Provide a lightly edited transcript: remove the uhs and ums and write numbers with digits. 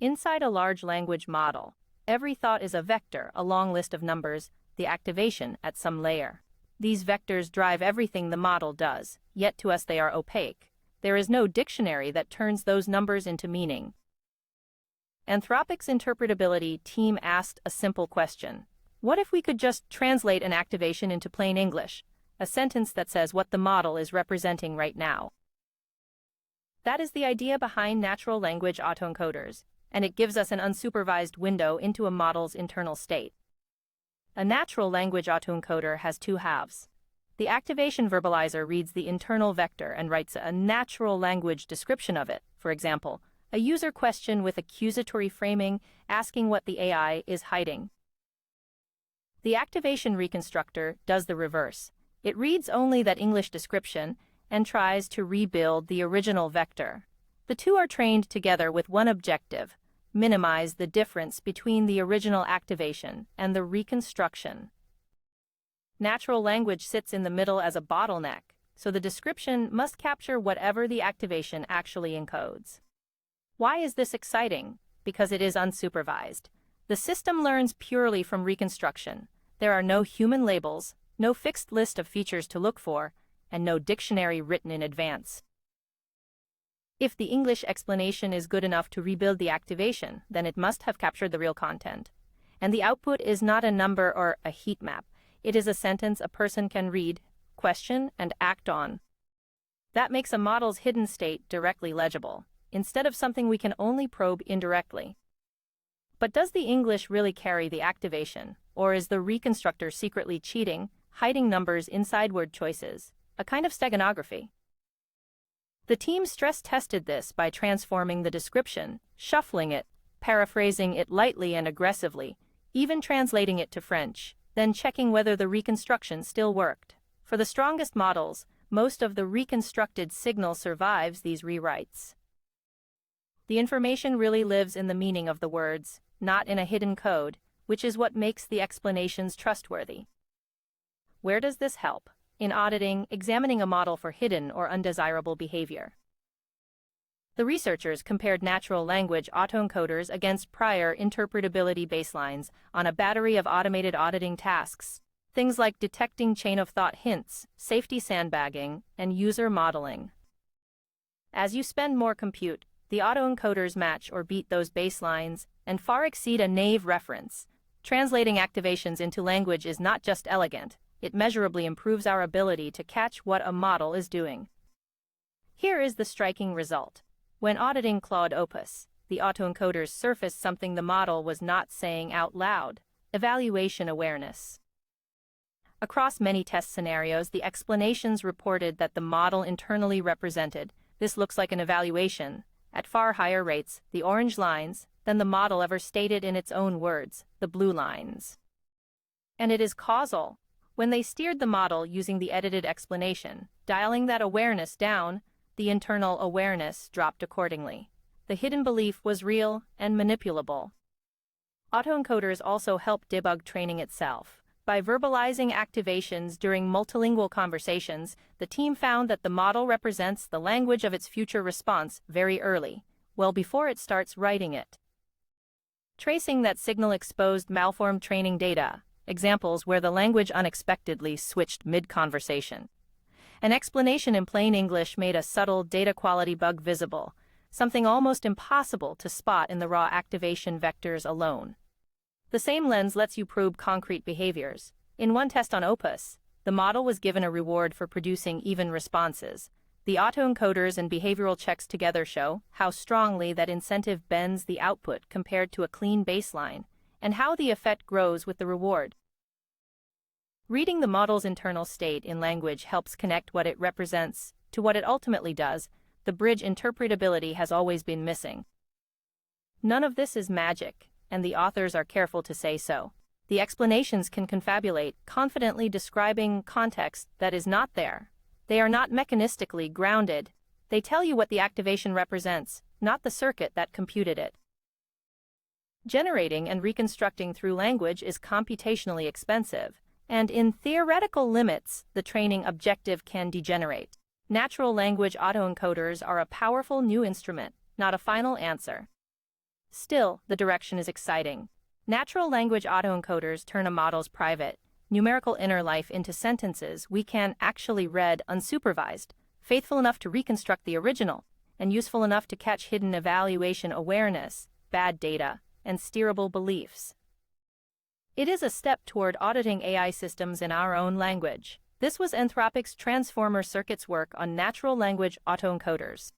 Inside a large language model, every thought is a vector, a long list of numbers, the activation at some layer. These vectors drive everything the model does, yet to us they are opaque. There is no dictionary that turns those numbers into meaning. Anthropic's Interpretability team asked a simple question. What if we could just translate an activation into plain English, a sentence that says what the model is representing right now? That is the idea behind Natural Language Autoencoders, and it gives us an unsupervised window into a model's internal state. A natural language autoencoder has two halves. The activation verbalizer reads the internal vector and writes a natural language description of it, for example, a user question with accusatory framing asking what the AI is hiding. The activation reconstructor does the reverse. It reads only that English description and tries to rebuild the original vector. The two are trained together with one objective: minimize the difference between the original activation and the reconstruction. Natural language sits in the middle as a bottleneck, so the description must capture whatever the activation actually encodes. Why is this exciting? Because it is unsupervised. The system learns purely from reconstruction. There are no human labels, no fixed list of features to look for, and no dictionary written in advance. If the English explanation is good enough to rebuild the activation, then it must have captured the real content. And the output is not a number or a heat map. It is a sentence a person can read, question, and act on. That makes a model's hidden state directly legible, instead of something we can only probe indirectly. But does the English really carry the activation, or is the reconstructor secretly cheating, hiding numbers inside word choices, a kind of steganography? The team stress-tested this by transforming the description, shuffling it, paraphrasing it lightly and aggressively, even translating it to French, then checking whether the reconstruction still worked. For the strongest models, most of the reconstructed signal survives these rewrites. The information really lives in the meaning of the words, not in a hidden code, which is what makes the explanations trustworthy. Where does this help? In auditing, examining a model for hidden or undesirable behavior. The researchers compared natural language autoencoders against prior interpretability baselines on a battery of automated auditing tasks, things like detecting chain-of-thought hints, safety sandbagging, and user modeling. As you spend more compute, the autoencoders match or beat those baselines and far exceed a naive reference. Translating activations into language is not just elegant, it measurably improves our ability to catch what a model is doing. Here is the striking result. When auditing Claude Opus, the autoencoders surfaced something the model was not saying out loud: evaluation awareness. Across many test scenarios, the explanations reported that the model internally represented, "This looks like an evaluation," at far higher rates, the orange lines, than the model ever stated in its own words, the blue lines. And it is causal. When they steered the model using the edited explanation, dialing that awareness down, the internal awareness dropped accordingly. The hidden belief was real and manipulable. Autoencoders also help debug training itself. By verbalizing activations during multilingual conversations, the team found that the model represents the language of its future response very early, well before it starts writing it. Tracing that signal exposed malformed training data, examples where the language unexpectedly switched mid-conversation. An explanation in plain English made a subtle data quality bug visible, something almost impossible to spot in the raw activation vectors alone. The same lens lets you probe concrete behaviors. In one test on Opus, the model was given a reward for producing even responses. The autoencoders and behavioral checks together show how strongly that incentive bends the output compared to a clean baseline, and how the effect grows with the reward. Reading the model's internal state in language helps connect what it represents to what it ultimately does. The bridge interpretability has always been missing. None of this is magic, and the authors are careful to say so. The explanations can confabulate, confidently describing context that is not there. They are not mechanistically grounded. They tell you what the activation represents, not the circuit that computed it. Generating and reconstructing through language is computationally expensive, and in theoretical limits, the training objective can degenerate. Natural language autoencoders are a powerful new instrument, not a final answer. Still, the direction is exciting. Natural language autoencoders turn a model's private, numerical inner life into sentences we can actually read unsupervised, faithful enough to reconstruct the original, and useful enough to catch hidden evaluation awareness, bad data, and steerable beliefs. It is a step toward auditing AI systems in our own language. This was Anthropic's Transformer Circuits work on natural language autoencoders.